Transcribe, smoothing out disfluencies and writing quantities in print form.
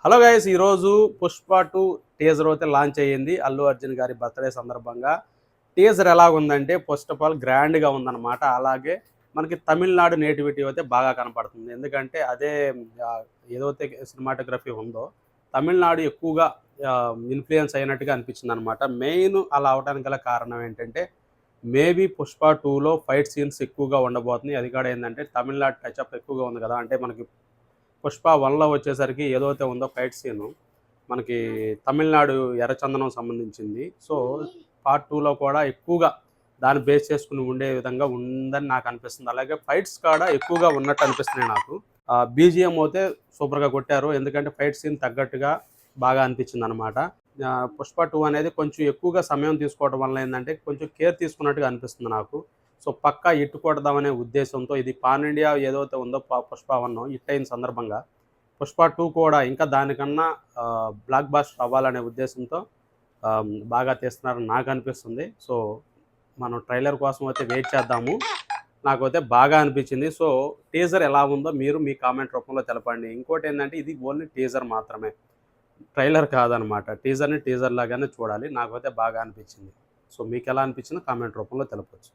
Hello guys, ఈరోజు Pushpa 2 teaser అయితే launch అయ్యింది అల్లు అర్జున్ గారి బర్త్డే సందర్భంగా. టీజర్ ఎలాగుందంటే ఫస్ట్ ఆఫ్ ఆల్ గ్రాండ్గా ఉందన్నమాట. అలాగే మనకి తమిళనాడు నేటివిటీ అయితే బాగా కనపడుతుంది. ఎందుకంటే అదే ఏదైతే సినిమాటోగ్రఫీ ఉందో తమిళనాడు ఎక్కువగా ఇన్ఫ్లుయెన్స్ అయినట్టుగా అనిపించింది అనమాట. మెయిన్ అలా అవడానికి గల కారణం ఏంటంటే మేబీ పుష్ప 2లో ఫైట్ సీన్స్ ఎక్కువగా ఉండబోతున్నాయి. అది కూడా ఏంటంటే తమిళనాడు టచ్అప్ ఎక్కువగా ఉంది కదా. అంటే మనకి పుష్ప 1లో వచ్చేసరికి ఏదైతే ఉందో ఫైట్ సీను మనకి తమిళనాడు ఎర్రచందనం సంబంధించింది. సో పార్ట్ 2లో కూడా ఎక్కువగా దాన్ని బేస్ చేసుకుని ఉండే విధంగా ఉందని నాకు అనిపిస్తుంది. అలాగే ఫైట్స్ కూడా ఎక్కువగా ఉన్నట్టు అనిపిస్తున్నాయి నాకు. బీజిఎం అయితే సూపర్గా కొట్టారు. ఎందుకంటే ఫైట్ సీన్ తగ్గట్టుగా బాగా అనిపించింది అనమాట. పుష్ప 2 అనేది కొంచెం ఎక్కువగా సమయం తీసుకోవడం వల్ల ఏంటంటే కొంచెం కేర్ తీసుకున్నట్టుగా అనిపిస్తుంది నాకు. సో పక్కా హిట్ కొడదామనే ఉద్దేశంతో ఇది పాన్ ఇండియా ఏదైతే ఉందో పుష్ప 1 హిట్ అయిన సందర్భంగా పుష్ప 2 కూడా ఇంకా దానికన్నా బ్లాక్ బాస్టర్ అవ్వాలనే ఉద్దేశంతో బాగా తీస్తున్నారని నాకు అనిపిస్తుంది. సో మనం ట్రైలర్ కోసం అయితే వెయిట్ చేద్దాము. నాకైతే బాగా అనిపించింది. సో టీజర్ ఎలా ఉందో మీరు మీ కామెంట్ రూపంలో తెలపండి. ఇంకోటి ఏంటంటే ఇది ఓన్లీ టీజర్ మాత్రమే, ట్రైలర్ కాదనమాట. టీజర్ని టీజర్ లాగానే చూడాలి. నాకైతే బాగా అనిపించింది. సో మీకు ఎలా అనిపించిందో కామెంట్ రూపంలో తెలపచ్చు.